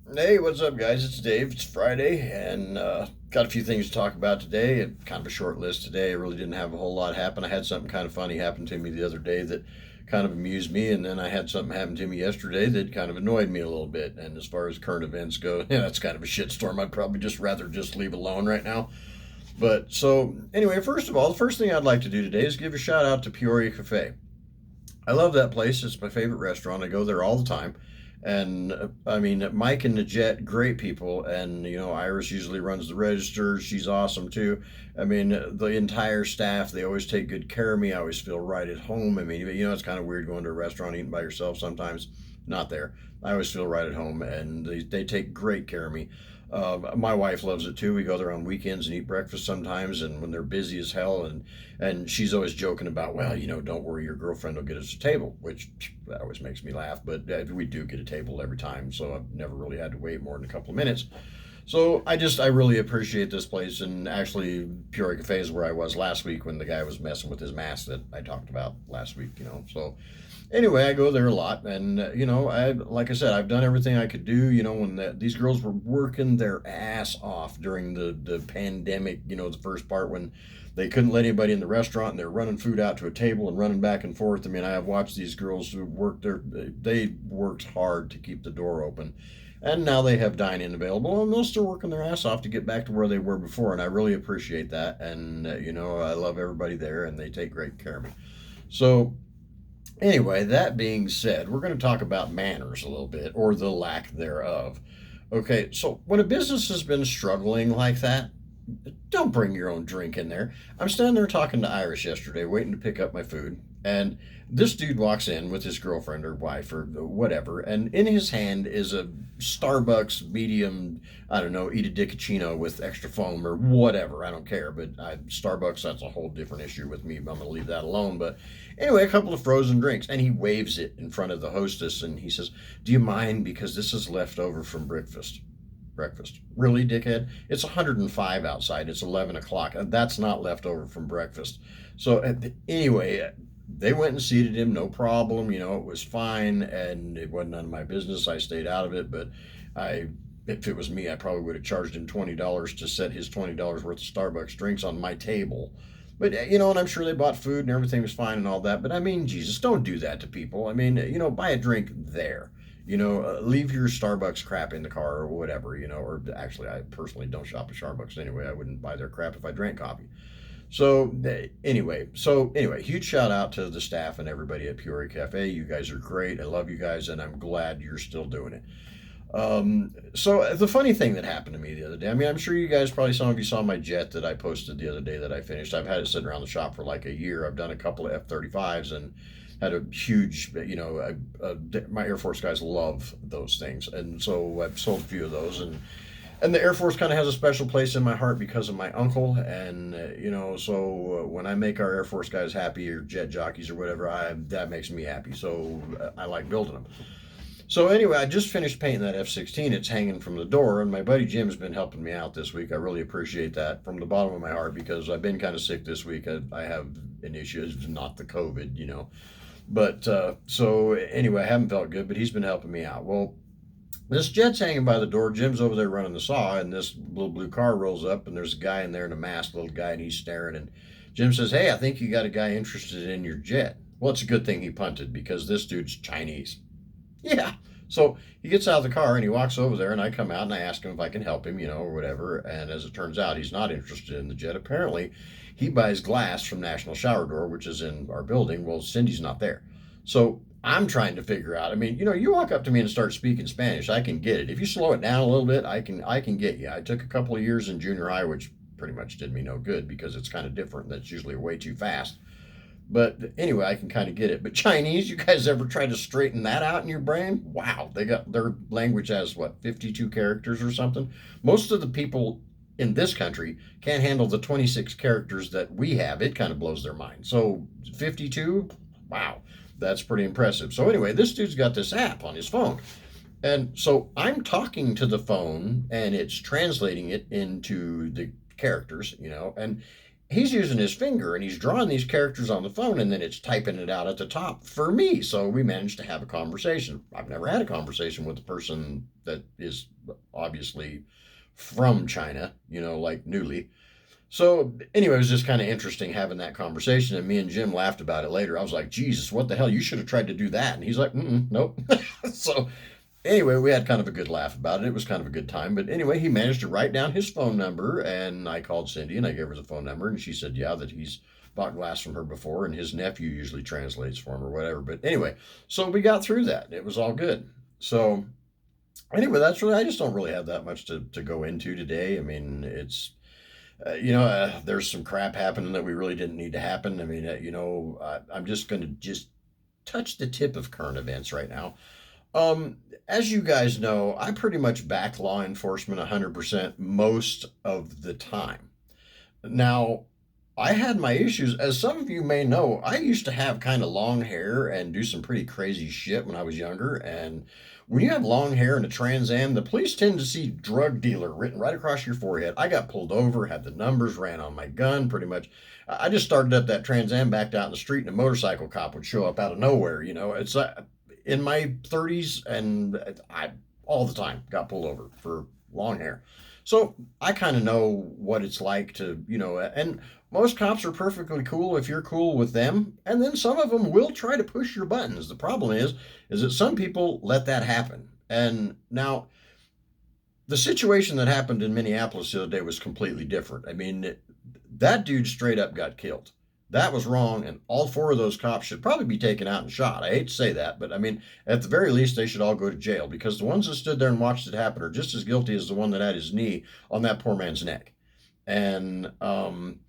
Hey, what's up, guys? It's Dave. It's Friday, and got a few things to talk about today. Kind of a short list today. I really didn't have a whole lot happen. I had something kind of funny happen to me the other day that kind of amused me, and then I had something happen to me yesterday that kind of annoyed me a little bit. And as far as current events go, yeah, that's kind of a shitstorm. I'd probably just rather just leave alone right now. But so anyway, first of all, the first thing I'd like to do today is give a shout out to Peoria Cafe. I love that place. It's my favorite restaurant. I go there all the time. And I mean, Mike and Najet, great people. And, Iris usually runs the register. She's awesome too. I mean, the entire staff, they always take good care of me. I always feel right at home. I mean, it's kind of weird going to a restaurant eating by yourself sometimes. Not there. I always feel right at home, and they take great care of me. My wife loves it too. We go there on weekends and eat breakfast sometimes, and when they're busy as hell, and she's always joking about, well, don't worry, your girlfriend will get us a table, which that always makes me laugh. But we do get a table every time, so I've never really had to wait more than a couple of minutes. So I really appreciate this place, and actually, Peoria Cafe is where I was last week when the guy was messing with his mask that I talked about last week. So anyway, I go there a lot, and I like I said, I've done everything I could do. When these girls were working their ass off during the pandemic, the first part when they couldn't let anybody in the restaurant and they're running food out to a table and running back and forth. I mean, I have watched these girls who work their they worked hard to keep the door open. And now they have dine-in available, and they're still working their ass off to get back to where they were before, and I really appreciate that. And I love everybody there, and they take great care of me. So anyway, that being said, we're going to talk about manners a little bit, or the lack thereof. Okay, so when a business has been struggling like that, don't bring your own drink in there. I'm standing there talking to Irish yesterday, waiting to pick up my food, and this dude walks in with his girlfriend or wife or whatever, and in his hand is a Starbucks medium, I don't know, eat a dicacino with extra foam or whatever. I don't care, but Starbucks, that's a whole different issue with me. I'm going to leave that alone. But anyway, a couple of frozen drinks, and he waves it in front of the hostess, and he says, "Do you mind, because this is left over from breakfast. Really, dickhead? It's 105 outside. It's 11 o'clock. And that's not left over from breakfast." So, anyway, they went and seated him, no problem. It was fine, and it wasn't none of my business. I stayed out of it, but I. If it was me, I probably would have charged him $20 to set his $20 worth of Starbucks drinks on my table. But and I'm sure they bought food and everything was fine and all that. But I mean, Jesus, don't do that to people. I mean, buy a drink there. Leave your Starbucks crap in the car or whatever. Or actually, I personally don't shop at Starbucks anyway. I wouldn't buy their crap if I drank coffee. So anyway, huge shout out to the staff and everybody at Peoria Cafe. You guys are great. I love you guys, and I'm glad you're still doing it. So the funny thing that happened to me the other day, I mean, I'm sure you guys probably, some of you saw my jet that I posted the other day that I finished. I've had it sitting around the shop for like a year. I've done a couple of F-35s and had a huge, my Air Force guys love those things. And so I've sold a few of those, and the Air Force kind of has a special place in my heart because of my uncle. And, so when I make our Air Force guys happy, or jet jockeys or whatever, that makes me happy. So I like building them. So anyway, I just finished painting that F-16. It's hanging from the door, and my buddy Jim's been helping me out this week. I really appreciate that from the bottom of my heart, because I've been kind of sick this week. I have an issue, it's not the COVID. But so anyway, I haven't felt good, but he's been helping me out. Well, this jet's hanging by the door. Jim's over there running the saw, and this little blue car rolls up, and there's a guy in there in a mask, little guy, and he's staring. And Jim says, "Hey, I think you got a guy interested in your jet." Well, it's a good thing he punted, because this dude's Chinese. Yeah. So he gets out of the car and he walks over there, and I come out and I ask him if I can help him, or whatever. And as it turns out, he's not interested in the jet. Apparently, he buys glass from National Shower Door, which is in our building. Well, Cindy's not there. So I'm trying to figure out. I mean, you walk up to me and start speaking Spanish, I can get it. If you slow it down a little bit, I can get you. I took a couple of years in junior high, which pretty much did me no good because it's kind of different. That's usually way too fast. But anyway, I can kind of get it. But Chinese, you guys ever try to straighten that out in your brain? Wow, they got their language has what, 52 characters or something. Most of the people in this country can't handle the 26 characters that we have. It kind of blows their mind. So 52, wow, that's pretty impressive. So anyway, this dude's got this app on his phone. And so I'm talking to the phone, and it's translating it into the characters, and he's using his finger and he's drawing these characters on the phone and then it's typing it out at the top for me. So we managed to have a conversation. I've never had a conversation with a person that is obviously from China, like newly. So anyway, it was just kind of interesting having that conversation. And me and Jim laughed about it later. I was like, Jesus, what the hell? You should have tried to do that. And he's like, nope. So anyway, we had kind of a good laugh about it. It was kind of a good time. But anyway, he managed to write down his phone number, and I called Cindy and I gave her the phone number, and she said, yeah, that he's bought glass from her before, and his nephew usually translates for him or whatever. But anyway, so we got through that. It was all good. So anyway, that's really, I just don't really have that much to go into today. I mean, it's, there's some crap happening that we really didn't need to happen. I mean, I'm just going to just touch the tip of current events right now. As you guys know, I pretty much back law enforcement 100% most of the time. Now, I had my issues. As some of you may know, I used to have kind of long hair and do some pretty crazy shit when I was younger. And when you have long hair and a Trans Am, the police tend to see drug dealer written right across your forehead. I got pulled over, had the numbers, ran on my gun pretty much. I just started up that Trans Am, backed out in the street, and a motorcycle cop would show up out of nowhere. It's in my 30s, and I all the time got pulled over for long hair. So I kind of know what it's like to, and most cops are perfectly cool if you're cool with them, and then some of them will try to push your buttons. The problem is that some people let that happen. And now the situation that happened in Minneapolis the other day was completely different. I mean, that dude straight up got killed. That was wrong, and all four of those cops should probably be taken out and shot. I hate to say that, but I mean, at the very least, they should all go to jail, because the ones that stood there and watched it happen are just as guilty as the one that had his knee on that poor man's neck. And I'm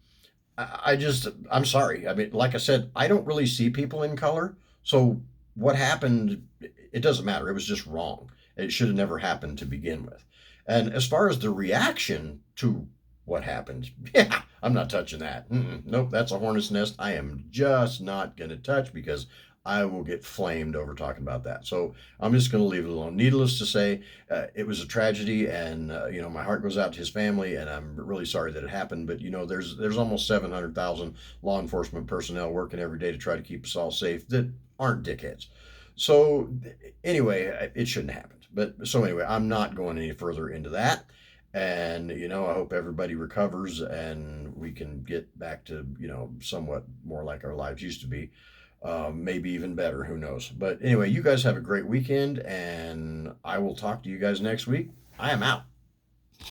sorry. I mean, like I said, I don't really see people in color. So what happened, it doesn't matter. It was just wrong. It should have never happened to begin with. And as far as the reaction to what happened, yeah, I'm not touching that. Nope, that's a hornet's nest I am just not going to touch, because I will get flamed over talking about that. So I'm just going to leave it alone. Needless to say, it was a tragedy, and my heart goes out to his family, and I'm really sorry that it happened. But there's almost 700,000 law enforcement personnel working every day to try to keep us all safe that aren't dickheads. So anyway, it shouldn't have happened. But so anyway, I'm not going any further into that. And I hope everybody recovers and we can get back to somewhat more like our lives used to be. Maybe even better, who knows. But anyway, you guys have a great weekend, and I will talk to you guys next week. I am out.